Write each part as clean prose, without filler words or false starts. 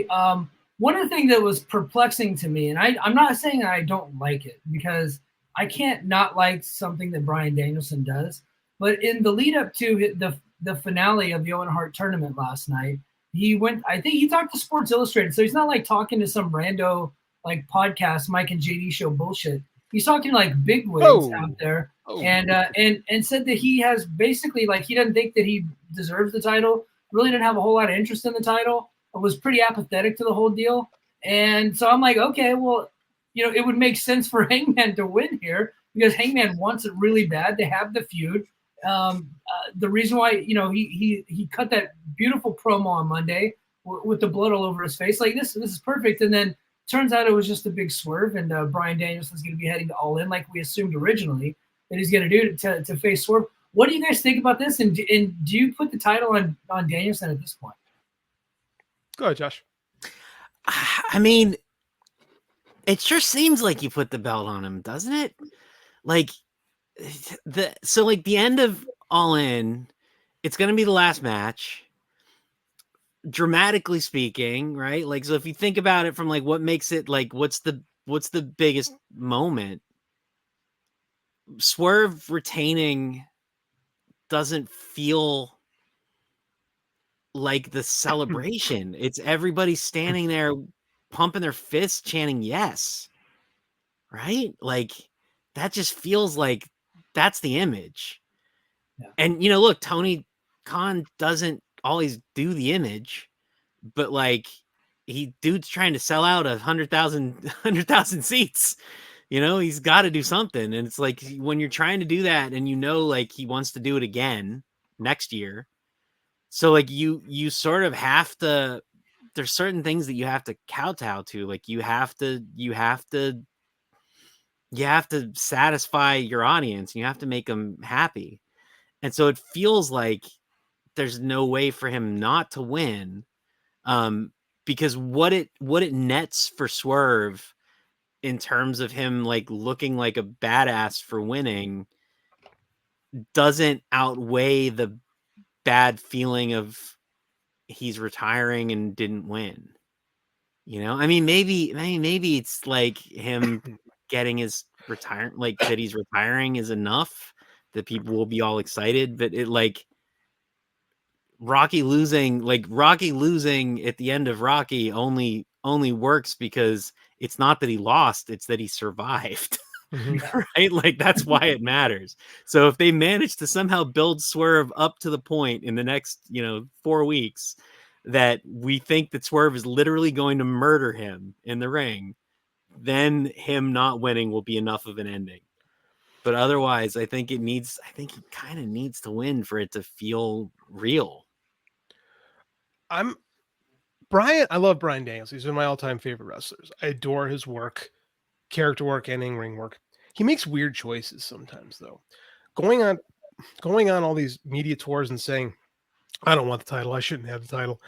One of the things that was perplexing to me, and I'm not saying that I don't like it because I can't not like something that Bryan Danielson does, but in the lead up to the finale of the Owen Hart tournament last night, he went. I think he talked to Sports Illustrated, so he's not like talking to some rando like podcast Mike and JD show bullshit. He's talking like big wigs out there, and said that he has basically like he doesn't think that he deserves the title. Really didn't have a whole lot of interest in the title. Was pretty apathetic to the whole deal. And so I'm like, okay, well, it would make sense for Hangman to win here because Hangman wants it really bad. They have the feud. The reason why, he cut that beautiful promo on Monday with the blood all over his face, like this is perfect. And then turns out it was just a big swerve, and Bryan Danielson's going to be heading to All In like we assumed originally that he's going to do to face Swerve. What do you guys think about this? And do you put the title on Danielson at this point? Go ahead, Josh. I mean, it sure seems like you put the belt on him, doesn't it? Like the end of All In, it's going to be the last match. Dramatically speaking, right? Like, so if you think about it from like what makes it like, what's the biggest moment? Swerve retaining doesn't feel like the celebration. It's everybody standing there pumping their fists chanting yes, right? Like that just feels like that's the image. And look, Tony Khan doesn't always do the image, but like dude's trying to sell out 100,000 seats. He's got to do something. And it's like when you're trying to do that and like he wants to do it again next year. So like you sort of have to, there's certain things that you have to kowtow to. Like you have to satisfy your audience. And you have to make them happy. And so it feels like there's no way for him not to win. Because what it nets for Swerve in terms of him like looking like a badass for winning doesn't outweigh the bad feeling of he's retiring and didn't win. I mean, maybe it's like him getting his retirement, like that he's retiring is enough that people will be all excited, but it like Rocky losing at the end of Rocky only works because it's not that he lost, it's that he survived. Right? Like that's why it matters. So if they manage to somehow build Swerve up to the point in the next, 4 weeks that we think that Swerve is literally going to murder him in the ring, then him not winning will be enough of an ending. But otherwise, I think he kind of needs to win for it to feel real. I love Bryan Danielson. He's one of my all-time favorite wrestlers. I adore his work, character work, and in-ring work. He makes weird choices sometimes, though. Going on all these media tours and saying, I don't want the title, I shouldn't have the title.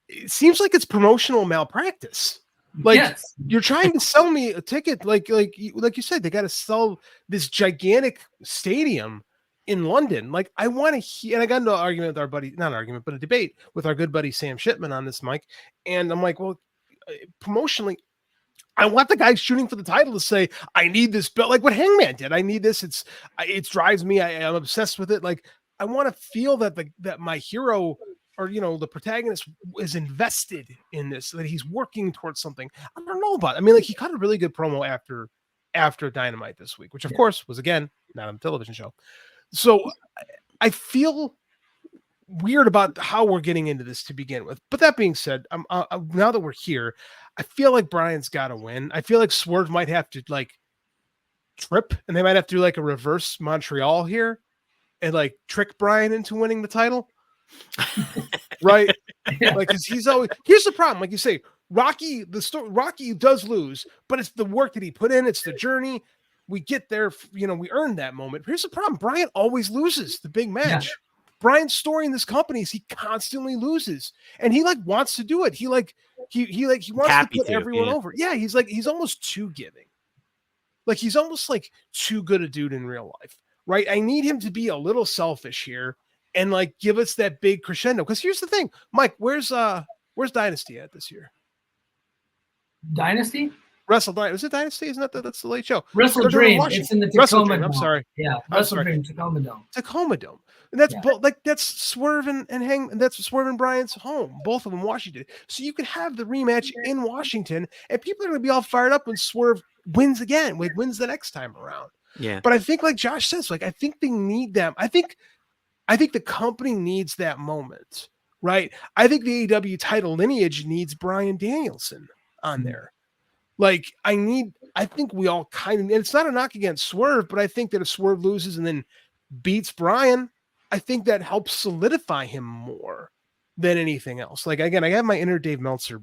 It seems like it's promotional malpractice. Like yes. You're trying to sell me a ticket, like you said, they got to sell this gigantic stadium in London. Like I want to hear, and I got into an argument with our buddy, not an argument, but a debate with our good buddy Sam Shipman on this mic. And I'm like, well, promotionally, I want the guy shooting for the title to say, I need this belt, like what Hangman did. I need this. It drives me. I'm obsessed with it. Like I want to feel that that my hero or, the protagonist is invested in this, that he's working towards something. I don't know about it. I mean, like he cut a really good promo after Dynamite this week, which of course was again, not on a television show. So I feel weird about how we're getting into this to begin with. But that being said, now that we're here, I feel like Bryan's got to win. I feel like Swerve might have to like trip, and they might have to do like a reverse Montreal here and like trick Bryan into winning the title. Right? Like, cause he's always, here's the problem. Like you say, Rocky does lose, but it's the work that he put in. It's the journey. We get there, we earn that moment. Here's the problem. Bryan always loses the big match. Yeah. Bryan's story in this company is he constantly loses, and he like wants to do it. He wants to put everyone over. Yeah. He's almost too giving. Like he's almost like too good a dude in real life. Right. I need him to be a little selfish here and like give us that big crescendo. Cause here's the thing, Mike, where's Where's Dynasty at this year? Dynasty? Is it Dynasty? Isn't that's the late show? Wrestle Dream. It's in the Tacoma Dome. I'm sorry. Yeah, Wrestle Dream, Tacoma Dome. Tacoma Dome. And that's that's Swerve and that's Swerve and Bryan's home, both of them Washington. So you can have the rematch in Washington, and people are going to be all fired up when Swerve wins again, wins the next time around. Yeah. But I think, like Josh says, I think they need them. I think the company needs that moment, right? I think the AEW title lineage needs Bryan Danielson on there. I think we all kind of, and it's not a knock against Swerve, but I think that if Swerve loses and then beats Bryan, I think that helps solidify him more than anything else. Again, I have my inner Dave Meltzer,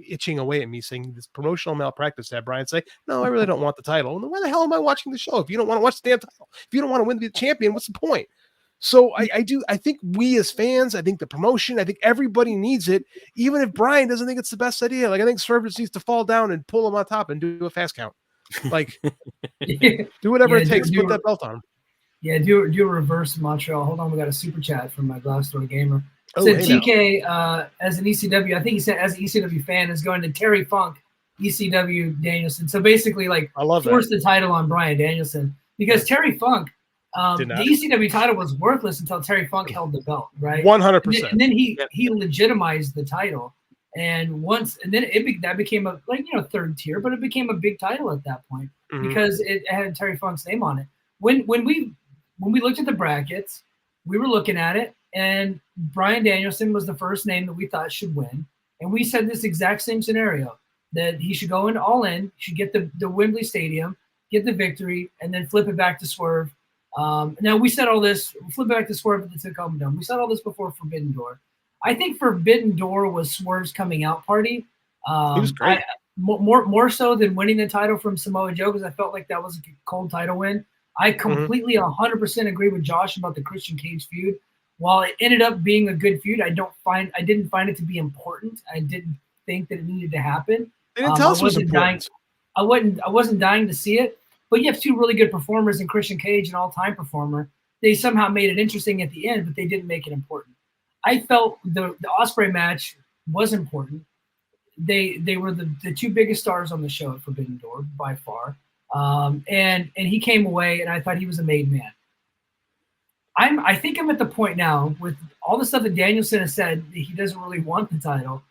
itching away at me saying this promotional malpractice to have Bryan say, no, I really don't want the title. And then why the hell am I watching the show? If you don't want to watch the damn title, if you don't want to win the champion, what's the point? So I think we as fans, I think the promotion, I think everybody needs it, even if Bryan doesn't think it's the best idea. I think Swerve just needs to fall down and pull him on top and do a fast count. Do whatever it takes to put that belt on him. Yeah, do a reverse Montreal. Hold on, we got a super chat from my Glassdoor gamer. Oh, Said TK as an ECW, I think he said as an ECW fan is going to Terry Funk, ECW Danielson. So basically, I love force the title on Bryan Danielson because Terry Funk. The ECW title was worthless until Terry Funk held the belt, right? 100%. And then he legitimized the title, and then that became a third tier, but it became a big title at that point because it had Terry Funk's name on it. When we looked at the brackets, we were looking at it, and Bryan Danielson was the first name that we thought should win, and we said this exact same scenario that he should go in all in, should get the Wembley Stadium, get the victory, and then flip it back to Swerve. Now we said all this, flip back to Swerve at the Tacoma Dome. We said all this before Forbidden Door. I think Forbidden Door was Swerve's coming out party. He was great. More so than winning the title from Samoa Joe, because I felt like that was a cold title win. I completely 100% agree with Josh about the Christian Cage feud. While it ended up being a good feud, I didn't find it to be important. I didn't think that it needed to happen. They didn't tell us it was important. I wasn't dying to see it. But you have two really good performers in Christian Cage, an all-time performer. They somehow made it interesting at the end, but they didn't make it important. I felt the Ospreay match was important. They were the two biggest stars on the show at Forbidden Door by far. And he came away, and I thought he was a made man. I think I'm at the point now with all the stuff that Danielson has said that he doesn't really want the title.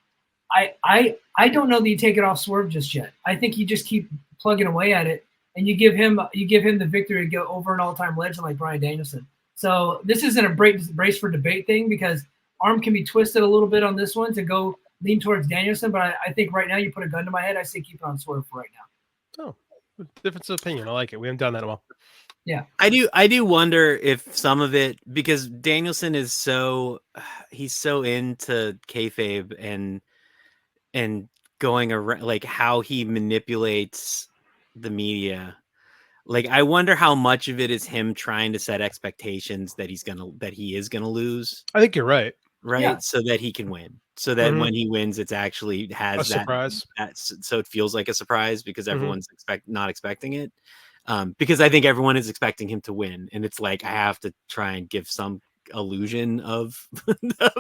I don't know that you take it off Swerve just yet. I think you just keep plugging away at it. And you give him the victory to go over an all-time legend like Bryan Danielson. So this isn't a brace for debate thing because arm can be twisted a little bit on this one to go lean towards Danielson. But I think right now you put a gun to my head, I say keep it on Swerve for right now. Oh, difference of opinion. I like it. We haven't done that in a while. Yeah, I do wonder if some of it, because Danielson is he's so into kayfabe and going around how he manipulates the media. I wonder how much of it is him trying to set expectations that he is gonna lose. I think you're right. Yeah. So that he can win. So that when he wins, it's actually has a surprise. So it feels like a surprise because everyone's not expecting it. Because I think everyone is expecting him to win, and it's I have to try and give some illusion of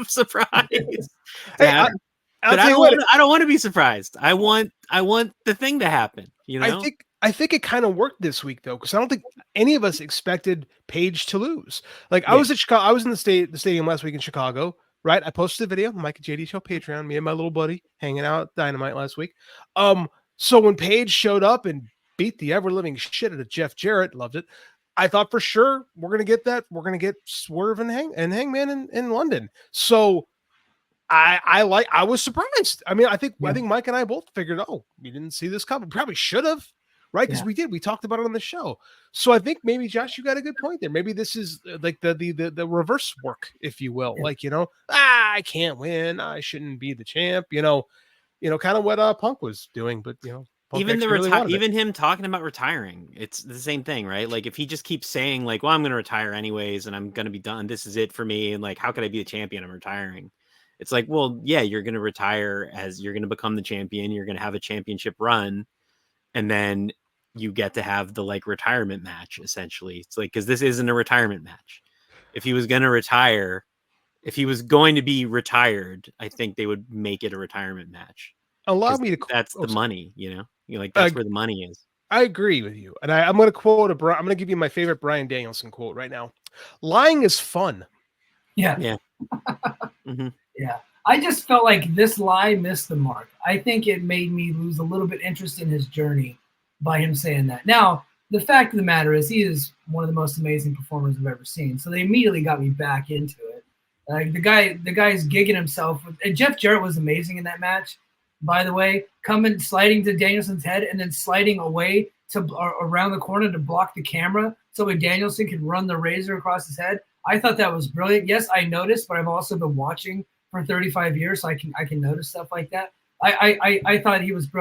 surprise. Hey, but I don't want to be surprised. I want the thing to happen. I think it kind of worked this week though, because I don't think any of us expected Paige to lose. I was at Chicago. I was in the stadium last week in Chicago. Right, I posted a video, Mike and JD Show Patreon. Me and my little buddy hanging out at Dynamite last week. So when Paige showed up and beat the ever living shit out of Jeff Jarrett, loved it. I thought for sure we're gonna get that. We're gonna get Swerve and Hangman in London. So I was surprised. I mean, I think Mike and I both figured, we didn't see this coming. Probably should have, right? Because we did. We talked about it on the show. So I think maybe Josh, you got a good point there. Maybe this is the reverse work, if you will. I can't win. I shouldn't be the champ. Kind of what Punk was doing, but Punk even him talking about retiring, it's the same thing, right? If he just keeps saying well, I'm going to retire anyways, and I'm going to be done. This is it for me. And how could I be the champion? I'm retiring. It's well, yeah, you're going to retire as you're going to become the champion. You're going to have a championship run. And then you get to have the retirement match, essentially. It's because this isn't a retirement match. If he was going to retire, If he was going to be retired, I think they would make it a retirement match. Allow me to. That's the money, like that's where the money is. I agree with you, and I'm going to quote I'm going to give you my favorite Bryan Danielson quote right now. Lying is fun. Yeah. Mm-hmm. Yeah. I just felt like this lie missed the mark. I think it made me lose a little bit interest in his journey by him saying that. Now, the fact of the matter is he is one of the most amazing performers I've ever seen. So they immediately got me back into it. Like the guy's gigging himself. And Jeff Jarrett was amazing in that match, by the way, sliding to Danielson's head and then sliding away around the corner to block the camera so Danielson could run the razor across his head. I thought that was brilliant. Yes, I noticed, but I've also been watching for 35 years, so I can notice stuff like that. I thought he was brilliant.